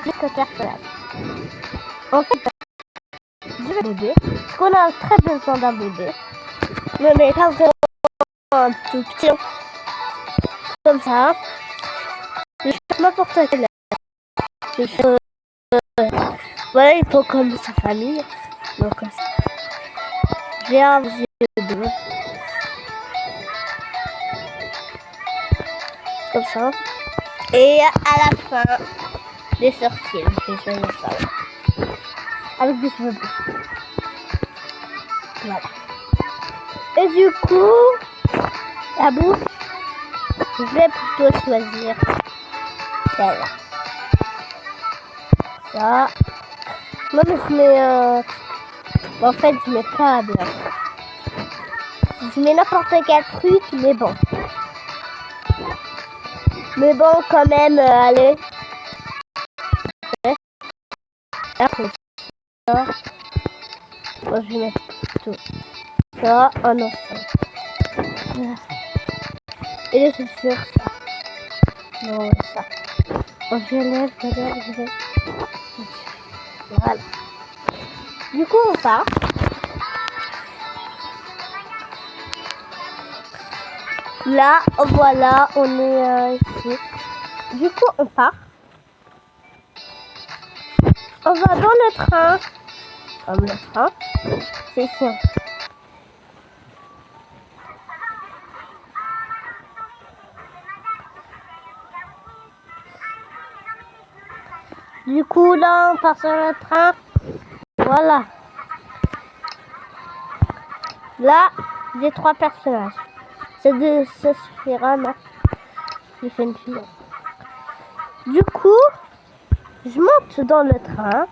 risque personnel. En fait, je vais bébé, parce qu'on a très besoin d'un bébé. Mais pas vraiment un tout petit, comme ça. Je fais n'importe quel âge. Voilà, il faut comme sa famille. Donc, j'ai un vieux bébé. Comme ça. Et à la fin, des sorciers. Je vais choisir ça. Ouais. Avec des cheveux bleus. Voilà. Et du coup, la bouche, je vais plutôt choisir celle-là. Ça. Moi, je mets... en fait, je mets pas blanc. Je mets n'importe quel truc, mais bon. Mais bon, quand même, allez. Après ça, bon, je vais mettre plutôt ça. Oh non, ça. Et les chaussures, ça. Non, ça. Bon, je lève. Voilà. Du coup, on part. Là, voilà, on est ici. Du coup, on part. On va dans le train. Comme le train. C'est ici. Du coup, là, on part sur le train. Voilà. Là, j'ai 3 personnages. Ça suffira, non? J'ai fait une fille. Du coup, je monte dans le train.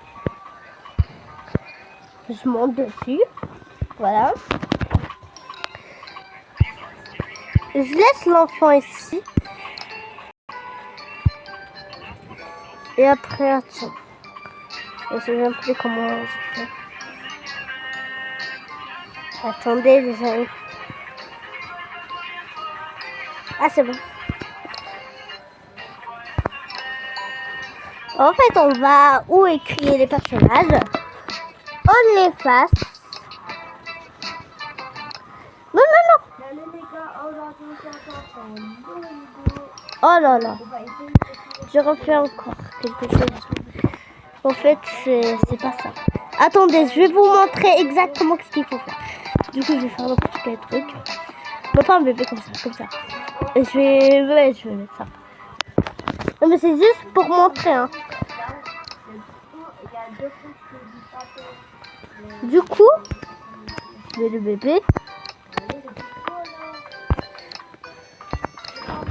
Je monte dessus. Voilà. Je laisse l'enfant ici. Et après, attends. Je ne sais même plus comment je fais. Attendez, déjà. Ah, c'est bon. En fait, on va où écrire les personnages. On les efface. Non. Oh là là. Je refais encore quelque chose. En fait, c'est pas ça. Attendez, je vais vous montrer exactement ce qu'il faut faire. Du coup, je vais faire n'importe quel truc. Non, pas un bébé comme ça. Et je vais mettre ça. Non, mais c'est juste pour montrer, hein. Du coup, je mets le bébé.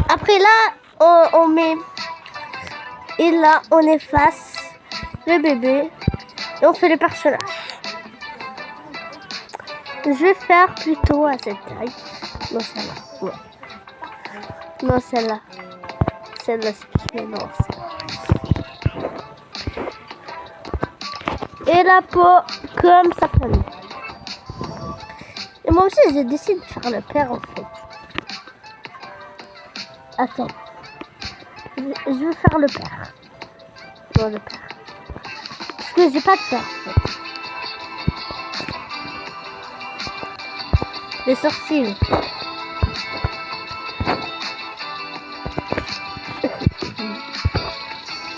Après là, on met... Et là, on efface le bébé. Et on fait le personnage. Je vais faire plutôt à cette taille. Non, celle-là. Ouais. Non, celle-là. Celle-là, c'est plus non. Et la peau, comme ça. Et moi aussi, j'ai décidé de faire le père, en fait. Attends. Je vais faire le père. Non, le père. Parce que j'ai pas de père, en fait. Les sourcils.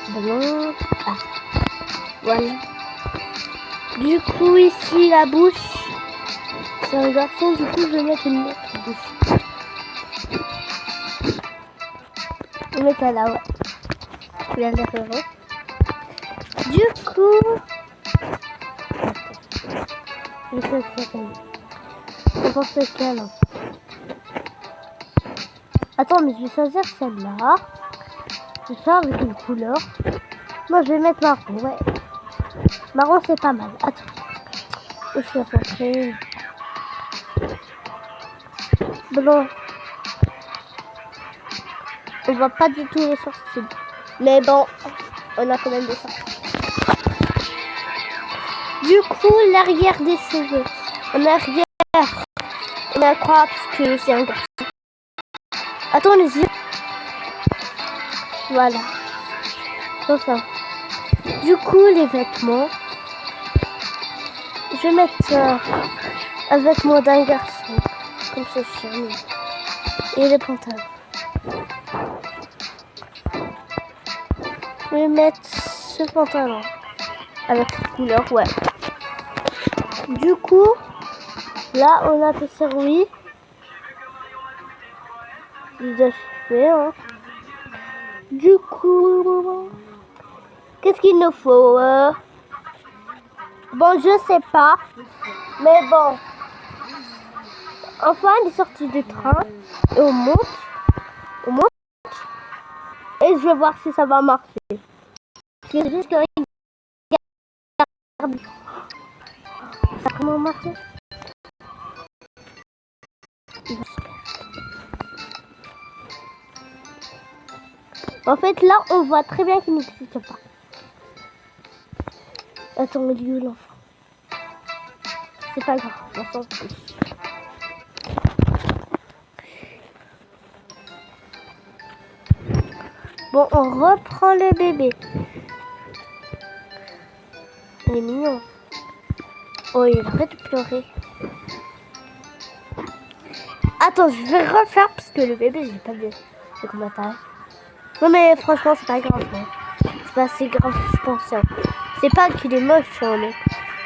Bon. Ah. Voilà. Du coup, ici, la bouche. C'est un garçon, du coup, je vais mettre une autre bouche. Je vais mettre là, ouais. Je viens de faire. Du coup... Je vais faire n'importe quelle. Attends, mais je vais choisir celle-là. Je vais faire avec une couleur. Moi, je vais mettre marron, ouais. Marron, c'est pas mal. Attends. Je vais montrer. Blanc. On voit pas du tout les sourcils. Mais bon, on a quand même des sourcils. Du coup, l'arrière des cheveux. En arrière, on a quoi parce que c'est un garçon. Attends, les yeux. Voilà. Comme ça. Du coup, les vêtements, je vais mettre un vêtement d'un garçon, comme ce chemise, et les pantalons. Je vais mettre ce pantalon avec cette couleur, ouais. Du coup, là, on a fait servir. Déjà fait, hein. Du coup, qu'est-ce qu'il nous faut Bon, je sais pas. Mais bon. Enfin, il est sorti du train. Et on monte. On monte. Et je vais voir si ça va marcher. C'est juste que... Regarde. Ça a comment marché? En fait, là, on voit très bien qu'il n'existe pas. Attends, il est où l'enfant? C'est pas grave, on s'en fiche. Bon, on reprend le bébé. Il est mignon. Oh, il arrête de pleurer. Attends, je vais refaire parce que le bébé, j'ai pas vu le commentaire. Non mais franchement, c'est pas grave. Hein. C'est pas assez grave que je pensais. C'est pas qu'il est moche, hein,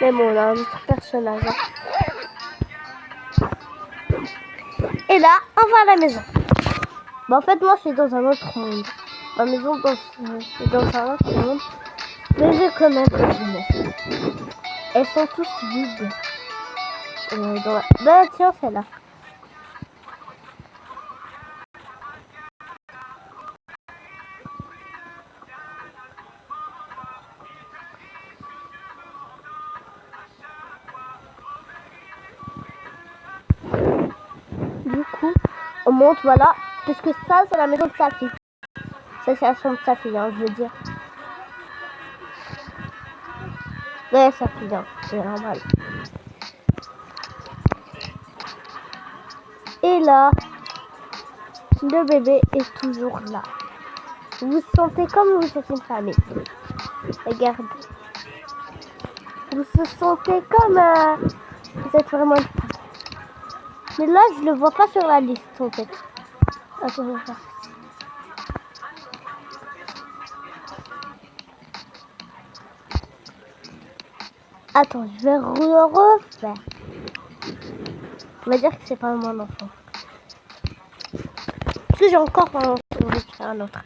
mais bon, on a un autre personnage. Hein. Et là, on va à la maison. Bah, en fait, moi, je suis dans un autre monde. Ma maison, c'est dans un autre monde. Mais j'ai quand même des lunettes. Elles sont toutes vides. Bah, tiens, celle-là. Du coup, on monte, voilà. Parce que ça, c'est la maison de sa fille. Ça, c'est la chambre de sa fille, hein, je veux dire. Ouais, sa fille, hein, c'est normal. Et là, le bébé est toujours là. Vous vous sentez comme vous êtes une famille. Regardez. Vous vous sentez comme vous êtes vraiment une famille. Mais là, je le vois pas sur la liste, en fait. Attends, on va faire. Attends, je vais refaire. On va dire que c'est pas mon enfant. Parce que j'ai encore un autre.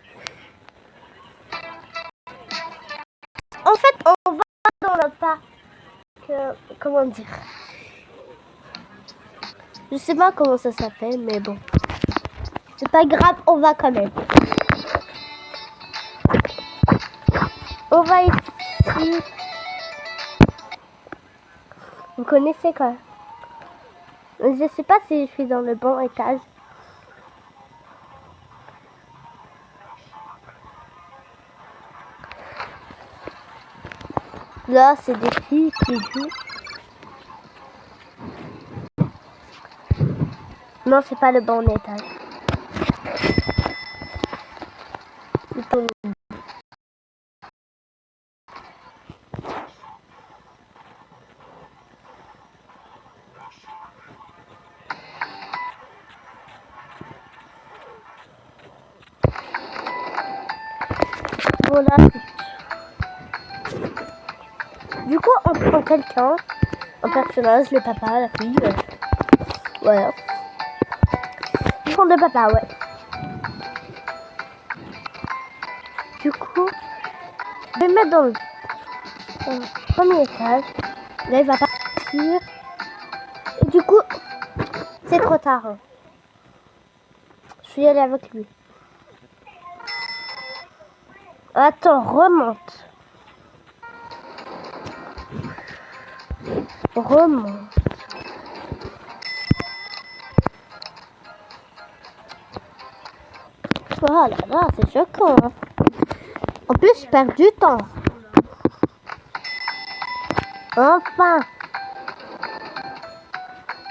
En fait, on va dans le parc. Comment dire? Je sais pas comment ça s'appelle, mais bon. C'est pas grave, on va quand même. On va ici. Vous connaissez quoi? Je sais pas si je suis dans le bon étage. Là, c'est des filles qui jouent. Non, c'est pas le bon étage. Plutôt... Voilà. Du coup, on prend quelqu'un, un personnage, le papa, la fille. Voilà. Ils font de papa, ouais. Du coup, je vais mettre dans le premier étage. Là, il va partir. Et du coup, c'est trop tard. Hein. Je vais y aller avec lui. Attends, remonte. Remonte. Oh là là, c'est choquant. Hein. En plus, je perds du temps. Enfin.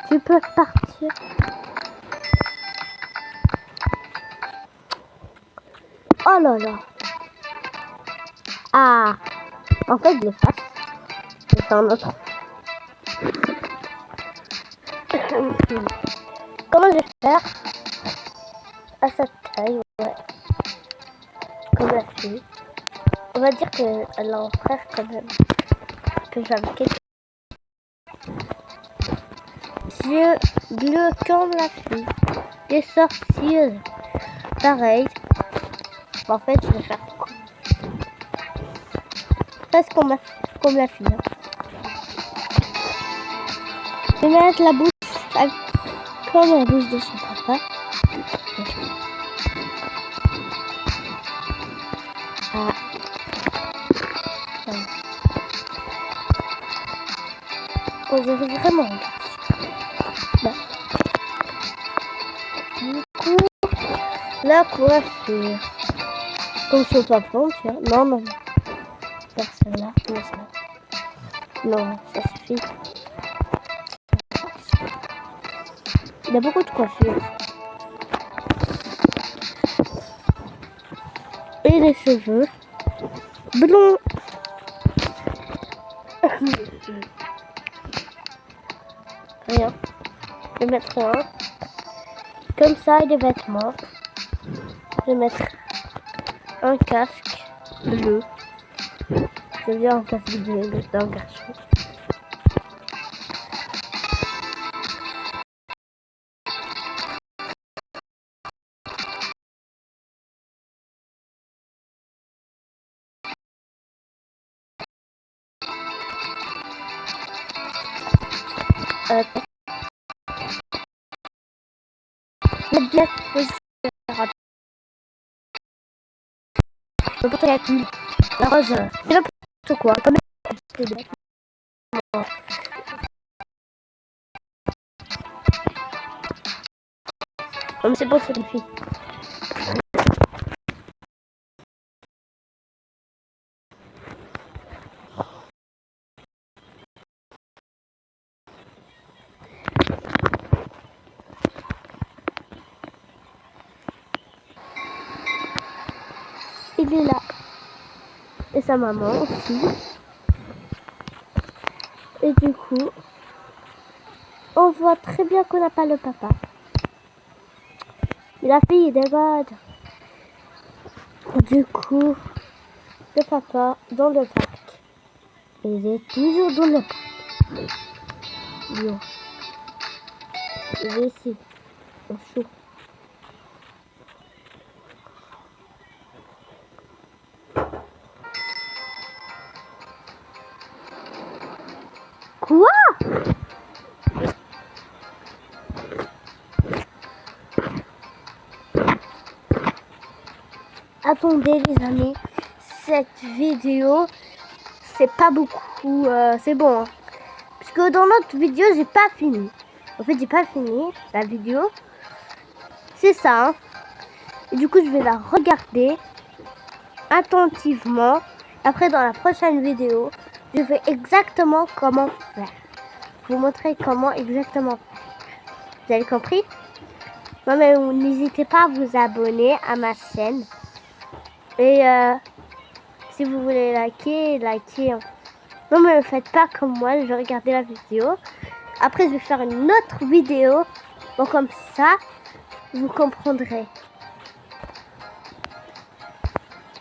Tu peux partir. Oh là là. Ah. En fait, je l'efface. Je fais un autre. Comment je vais faire à sa taille, ouais. Comme la fille. On va dire qu'elle a un frère quand même. Que j'avais quelque. Yeux bleus comme la fille. Les sorciers. Pareil. En fait, je vais faire presque comme la fille. Je vais mettre la bouche comme la bouche de son papa. Ah. On dirait vraiment. Bah. Du coup, la coiffure. Comme son papa, tiens. Non, non. Personne là. Non, ça suffit. Il y a beaucoup de coiffures. Et les cheveux blonds. Rien. Je vais mettre un. Comme ça, et des vêtements. Je vais mettre un casque bleu. Je viens un casque bleu d'un garçon. La bière, la rose, c'est n'importe quoi. Comme comme c'est bon, c'est une fille. Il est là. Et sa maman aussi. Et du coup, on voit très bien qu'on n'a pas le papa. Et la fille est dégage. Du coup, le papa dans le parc. Il est toujours dans le parc. Bien. Il est ici. Au chaud. Quoi? Attendez les amis, cette vidéo c'est pas beaucoup, c'est bon hein. Parce que dans notre vidéo j'ai pas fini. En fait j'ai pas fini la vidéo. C'est ça hein. Et du coup je vais la regarder attentivement. Après dans la prochaine vidéo je vais exactement comment faire. Vous montrer comment exactement faire. Vous avez compris? Non mais n'hésitez pas à vous abonner à ma chaîne. Et si vous voulez liker, likez. Non mais ne faites pas comme moi, je vais regarder la vidéo. Après je vais faire une autre vidéo. Bon comme ça, vous comprendrez.